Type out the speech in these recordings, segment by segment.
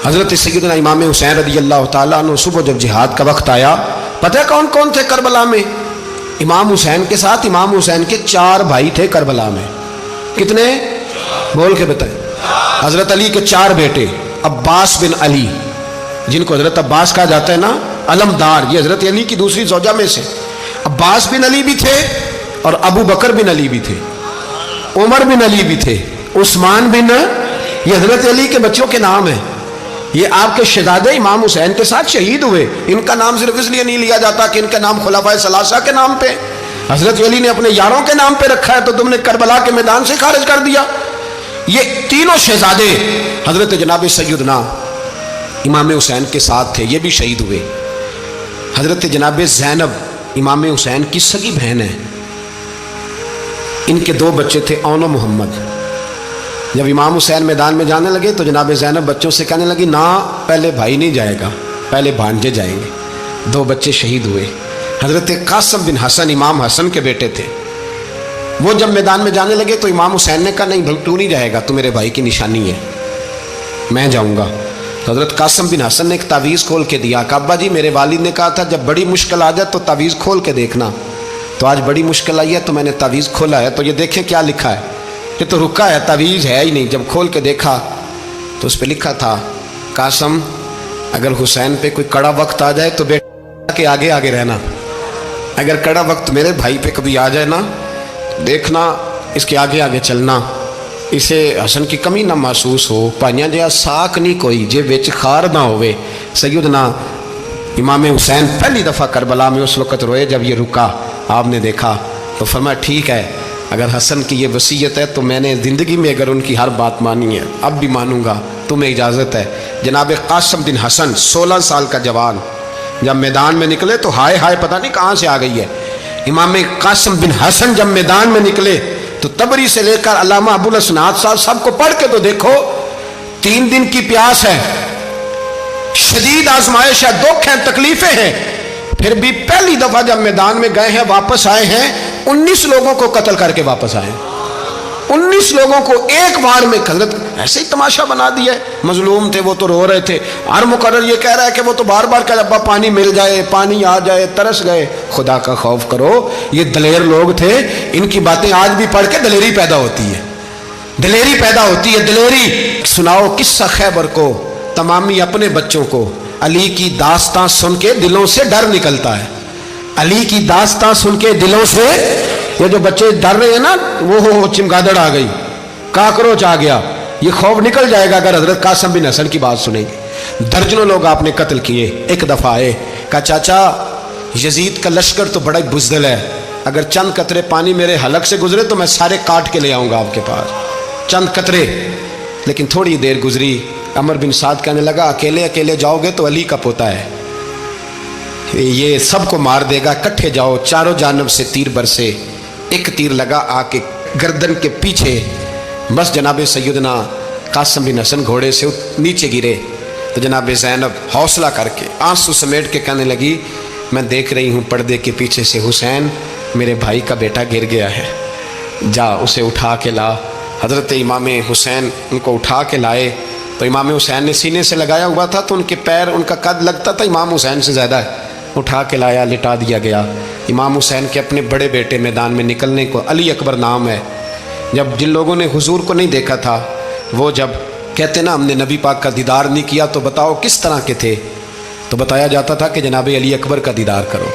حضرت سیدنا امام حسین رضی اللہ تعالیٰ عنہ صبح جب جہاد کا وقت آیا، پتہ ہے کون کون تھے کربلا میں؟ امام حسین کے ساتھ امام حسین کے 4 بھائی تھے کربلا میں. کتنے؟ بول کے بتائیں. حضرت علی کے 4 بیٹے، عباس بن علی جن کو حضرت عباس کہا جاتا ہے نا، علمدار، یہ حضرت علی کی دوسری زوجہ میں سے. عباس بن علی بھی تھے اور ابو بکر بن علی بھی تھے، عمر بن علی بھی تھے، عثمان بن، یہ حضرت علی کے بچوں کے نام ہیں. یہ آپ کے شہزادے امام حسین کے ساتھ شہید ہوئے. ان کا نام صرف اس لیے نہیں لیا جاتا کہ ان کا نام خلفائے ثلاثہ کے نام پہ، حضرت علی نے اپنے یاروں کے نام پہ رکھا ہے تو تم نے کربلا کے میدان سے خارج کر دیا. یہ تینوں شہزادے حضرت جناب سیدنا امام حسین کے ساتھ تھے، یہ بھی شہید ہوئے. حضرت جناب زینب امام حسین کی سگی بہن ہے، ان کے 2 بچے تھے، اون و محمد. جب امام حسین میدان میں جانے لگے تو جناب زینب بچوں سے کہنے لگی نا، پہلے بھائی نہیں جائے گا، پہلے بھانجے جائیں گے. 2 بچے شہید ہوئے. حضرت قاسم بن حسن امام حسن کے بیٹے تھے، وہ جب میدان میں جانے لگے تو امام حسین نے کہا نہیں تو نہیں جائے گا، تو میرے بھائی کی نشانی ہے، میں جاؤں گا. تو حضرت قاسم بن حسن نے ایک تعویذ کھول کے دیا کہ ابا جی میرے والد نے کہا تھا جب بڑی مشکل آ جائے تو تعویذ کھول کے دیکھنا. تو آج بڑی مشکل آئی ہے تو میں نے تعویذ کھولا ہے، تو یہ دیکھیں کیا لکھا ہے. یہ تو رکا ہے، تعویذ ہے ہی نہیں. جب کھول کے دیکھا تو اس پہ لکھا تھا قاسم اگر حسین پہ کوئی کڑا وقت آ جائے تو بیٹا کے آگے آگے رہنا، اگر کڑا وقت میرے بھائی پہ کبھی آ جائے نا دیکھنا اس کے آگے آگے چلنا، اسے حسن کی کمی نہ محسوس ہو. پائیاں جہاں ساک نہیں کوئی جے وچ خار نہ ہوئے. سیدنا امام حسین پہلی دفعہ کربلا میں اس وقت روئے جب یہ رکا. آپ نے دیکھا تو فرمایا ٹھیک ہے، اگر حسن کی یہ وصیت ہے تو میں نے زندگی میں اگر ان کی ہر بات مانی ہے اب بھی مانوں گا، تمہیں اجازت ہے. جناب قاسم بن حسن 16 سال کا جوان جب میدان میں نکلے تو ہائے ہائے پتہ نہیں کہاں سے آ گئی ہے. امام قاسم بن حسن جب میدان میں نکلے تو تبری سے لے کر علامہ ابو الاسناد صاحب سب کو پڑھ کے تو دیکھو. 3 دن کی پیاس ہے، شدید آزمائش ہے، دکھ ہیں، تکلیفیں ہیں، پھر بھی پہلی دفعہ جب میدان میں گئے ہیں واپس آئے ہیں 19 لوگوں کو قتل کر کے واپس آئے. 19 لوگوں کو ایک بار میں حضرت ایسے ہی تماشا بنا دیا. مظلوم تھے وہ تو رو رہے تھے، ہر مقرر یہ کہہ رہا ہے کہ وہ تو بار بار کہ ابا پانی مل جائے، پانی آ جائے، ترس گئے. خدا کا خوف کرو، یہ دلیر لوگ تھے، ان کی باتیں آج بھی پڑھ کے دلیری پیدا ہوتی ہے، دلیری پیدا ہوتی ہے، دلیری. سناؤ قصہ خیبر کو تمامی اپنے بچوں کو. علی کی داستان سن کے دلوں سے ڈر نکلتا ہے، علی کی داستان سن کے دلوں سے. یہ جو بچے ڈر رہے ہیں نا، وہ چمگادڑ آ گئی، کاکروچ آ گیا، یہ خوف نکل جائے گا اگر حضرت قاسم بن حسن کی بات سنیں گے. درجنوں لوگ آپ نے قتل کیے. ایک دفعہ آئے کہا چاچا یزید کا لشکر تو بڑا بزدل ہے، اگر چند قطرے پانی میرے حلق سے گزرے تو میں سارے کاٹ کے لے آؤں گا آپ کے پاس، چند قطرے. لیکن تھوڑی دیر گزری، عمر بن سعد کہنے لگا اکیلے اکیلے جاؤ گے تو علی کا پوتا ہے، یہ سب کو مار دے گا، کٹھے جاؤ. چاروں جانب سے تیر برسے، ایک تیر لگا آ کے گردن کے پیچھے، بس جناب سیدنا قاسم بن حسن گھوڑے سے نیچے گرے. تو جناب زینب حوصلہ کر کے آنسو سمیٹ کے کہنے لگی میں دیکھ رہی ہوں پردے کے پیچھے سے حسین میرے بھائی کا بیٹا گر گیا ہے، جا اسے اٹھا کے لا. حضرت امام حسین ان کو اٹھا کے لائے تو امام حسین نے سینے سے لگایا ہوا تھا تو ان کے پیر، ان کا قد لگتا تھا امام حسین سے زیادہ ہے. اٹھا کے لایا، لٹا دیا گیا. امام حسین کے اپنے بڑے بیٹے میدان میں نکلنے کو، علی اکبر نام ہے، جب جن لوگوں نے حضور کو نہیں دیکھا تھا وہ جب کہتے نا ہم نے نبی پاک کا دیدار نہیں کیا تو بتاؤ کس طرح کے تھے، تو بتایا جاتا تھا کہ جناب علی اکبر کا دیدار کرو،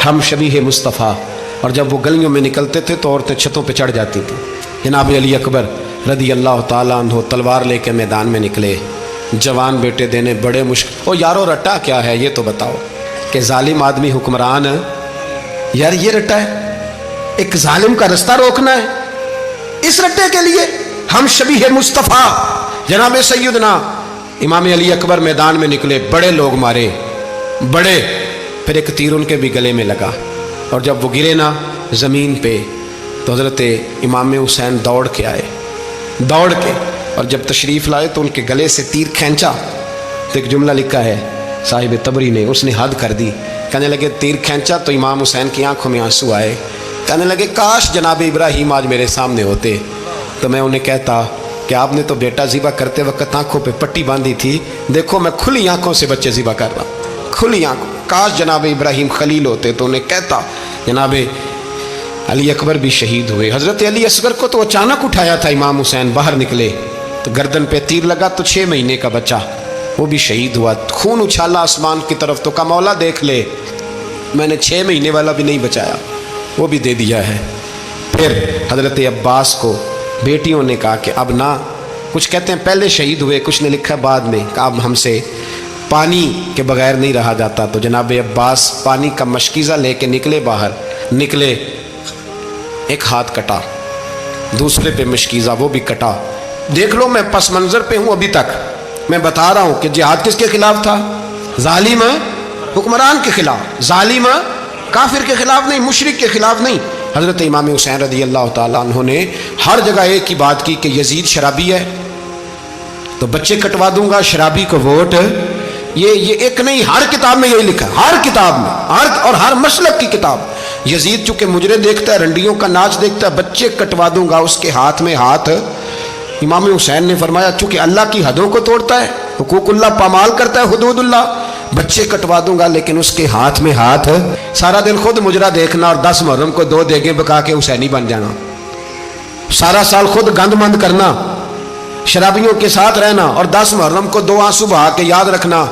ہم شبیہ مصطفیٰ. اور جب وہ گلیوں میں نکلتے تھے تو عورتیں چھتوں پہ چڑھ جاتی تھیں. جناب علی اکبر رضی اللہ تعالیٰ عنہ تلوار لے کے میدان میں نکلے. جوان بیٹے دینے بڑے مشکل. او یارو رٹا کیا ہے یہ تو بتاؤ کہ ظالم آدمی حکمران ہے یار، یہ رٹا ہے، ایک ظالم کا رستہ روکنا ہے. اس رٹے کے لیے ہم شبیہ مصطفیٰ جناب سیدنا امام علی اکبر میدان میں نکلے، بڑے لوگ مارے، بڑے. پھر ایک تیر ان کے بھی گلے میں لگا اور جب وہ گرے نا زمین پہ تو حضرت امام حسین دوڑ کے آئے، دوڑ کے، اور جب تشریف لائے تو ان کے گلے سے تیر کھینچا تو ایک جملہ لکھا ہے صاحب تبری نے، اس نے حد کر دی. کہنے لگے تیر کھینچا تو امام حسین کی آنکھوں میں آنسو آئے. کہنے لگے کاش جناب ابراہیم آج میرے سامنے ہوتے تو میں انہیں کہتا کہ آپ نے تو بیٹا ذبح کرتے وقت آنکھوں پہ پٹی باندھی تھی، دیکھو میں کھلی آنکھوں سے بچے ذبح کر رہا ہوں، کھلی آنکھوں۔ کاش جناب ابراہیم خلیل ہوتے تو انہیں کہتا۔ جناب علی اکبر بھی شہید ہوئے۔ حضرت علی اصغر کو تو اچانک اٹھایا تھا امام حسین، باہر نکلے تو گردن پہ تیر لگا تو 6 مہینے کا بچہ وہ بھی شہید ہوا، خون اچھالا آسمان کی طرف تو کہا مولا دیکھ لے، میں نے 6 مہینے والا بھی نہیں بچایا، وہ بھی دے دیا ہے۔ پھر حضرت عباس کو بیٹیوں نے کہا کہ اب نہ، کچھ کہتے ہیں پہلے شہید ہوئے، کچھ نے لکھا بعد میں، کہ اب ہم سے پانی کے بغیر نہیں رہا جاتا۔ تو جناب عباس پانی کا مشکیزہ لے کے نکلے، باہر نکلے، ایک ہاتھ کٹا، دوسرے پہ مشکیزہ وہ بھی کٹا۔ دیکھ لو میں پس منظر پہ ہوں ابھی تک، میں بتا رہا ہوں کہ جہاد کس کے خلاف تھا؟ ظالم حکمران کے خلاف، ظالم کافر کے خلاف نہیں، مشرک کے خلاف نہیں۔ حضرت امام حسین رضی اللہ تعالیٰ عنہ نے ہر جگہ ایک ہی بات کی کہ یزید شرابی ہے تو بچے کٹوا دوں گا، شرابی کو ووٹ۔ یہ ایک نہیں، ہر کتاب میں یہی لکھا، ہر کتاب میں، اور ہر مسلک کی کتاب۔ یزید چونکہ مجرے دیکھتا ہے، رنڈیوں کا ناچ دیکھتا ہے، بچے کٹوا دوں گا، اس کے ہاتھ میں ہاتھ۔ امام حسین نے فرمایا چونکہ اللہ کی حدوں کو توڑتا ہے، حقوق اللہ پامال کرتا ہے، حدود اللہ، بچے کٹوا دوں گا لیکن اس کے ہاتھ میں ہاتھ۔ سارا دن خود مجرا دیکھنا اور 10 محرم کو 2 دیگیں پکا کے حسینی بن جانا، سارا سال خود گند مند کرنا، شرابیوں کے ساتھ رہنا، اور 10 محرم کو 2 آنسو بہا کے یاد رکھنا۔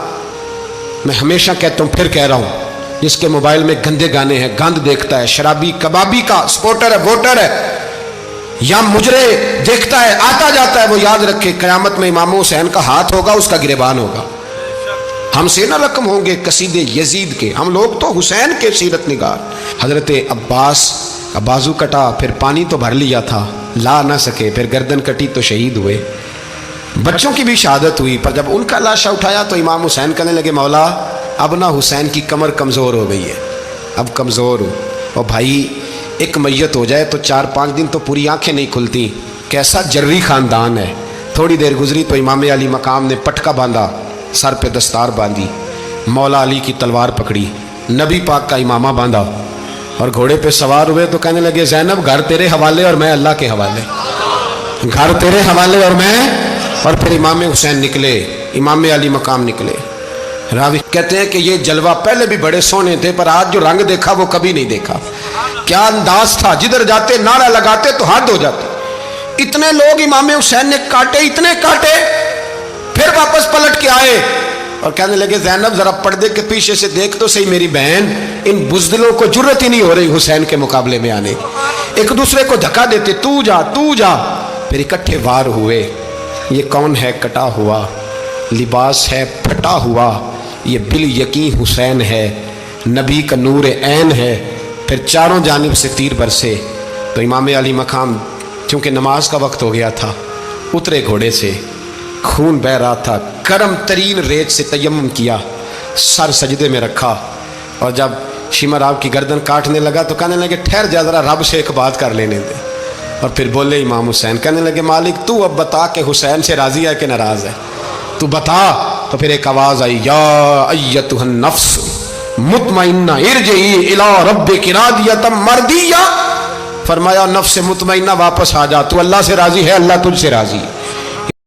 میں ہمیشہ کہتا ہوں، پھر کہہ رہا ہوں، جس کے موبائل میں گندے گانے ہیں، گند دیکھتا ہے، شرابی کبابی کا سپورٹر ہے، ووٹر ہے، یا مجرے دیکھتا ہے، آتا جاتا ہے، وہ یاد رکھے قیامت میں امام حسین کا ہاتھ ہوگا، اس کا گریبان ہوگا۔ ہم سے نہ رقم ہوں گے قصیدے یزید کے، ہم لوگ تو حسین کے سیرت نگار۔ حضرت عباس کا بازو کٹا، پھر پانی تو بھر لیا تھا، لا نہ سکے، پھر گردن کٹی تو شہید ہوئے۔ بچوں کی بھی شہادت ہوئی، پر جب ان کا لاشا اٹھایا تو امام حسین کہنے لگے مولا اب نہ حسین کی کمر کمزور ہو گئی ہے، اب کمزور ہو، اور بھائی ایک میت ہو جائے تو 4-5 دن تو پوری آنکھیں نہیں کھلتی، کیسا جری خاندان ہے۔ تھوڑی دیر گزری تو امام علی مقام نے پٹکا باندھا، سر پہ دستار باندھی، مولا علی کی تلوار پکڑی، نبی پاک کا امامہ باندھا، اور گھوڑے پہ سوار ہوئے تو کہنے لگے زینب گھر تیرے حوالے اور میں اللہ کے حوالے، گھر تیرے حوالے اور میں۔ اور پھر امام حسین نکلے، امام علی مقام نکلے۔ راوی کہتے ہیں کہ یہ جلوہ پہلے بھی بڑے سونے تھے، پر آج جو رنگ دیکھا وہ کبھی نہیں دیکھا۔ کیا انداز تھا، جدھر جاتے نعرہ لگاتے تو حد ہو جاتے۔ اتنے لوگ امام حسین نے کاٹے، اتنے کاٹے، پھر واپس پلٹ کے آئے اور کہنے لگے زینب ذرا پردے کے پیچھے سے دیکھ تو صحیح میری بہن، ان بزدلوں کو جرت ہی نہیں ہو رہی حسین کے مقابلے میں آنے، ایک دوسرے کو دھکا دیتے، تو جا تو جا۔ پھر اکٹھے وار ہوئے۔ یہ کون ہے کٹا ہوا، لباس ہے پھٹا ہوا، یہ بال یقین حسین ہے، نبی کا نور عین ہے۔ پھر چاروں جانب سے تیر برسے تو امام علی مقام چونکہ نماز کا وقت ہو گیا تھا، اترے گھوڑے سے، خون بہ رہا تھا، گرم ترین ریت سے تیمم کیا، سر سجدے میں رکھا، اور جب شمر آپ کی گردن کاٹنے لگا تو کہنے لگے ٹھہر جا ذرا رب سے ایک بات کر لینے دے۔ اور پھر بولے امام حسین، کہنے لگے مالک تو اب بتا کہ حسین سے راضی ہے کہ ناراض ہے، تو بتا۔ تو پھر ایک آواز آئی، یا ایتھا النفس مطمئنہ ارجعی الی ربک راضیۃ مرضیہ، فرمایا نفس مطمئنہ واپس آ جا، تو اللہ سے راضی ہے، اللہ تجھ سے راضی ہے۔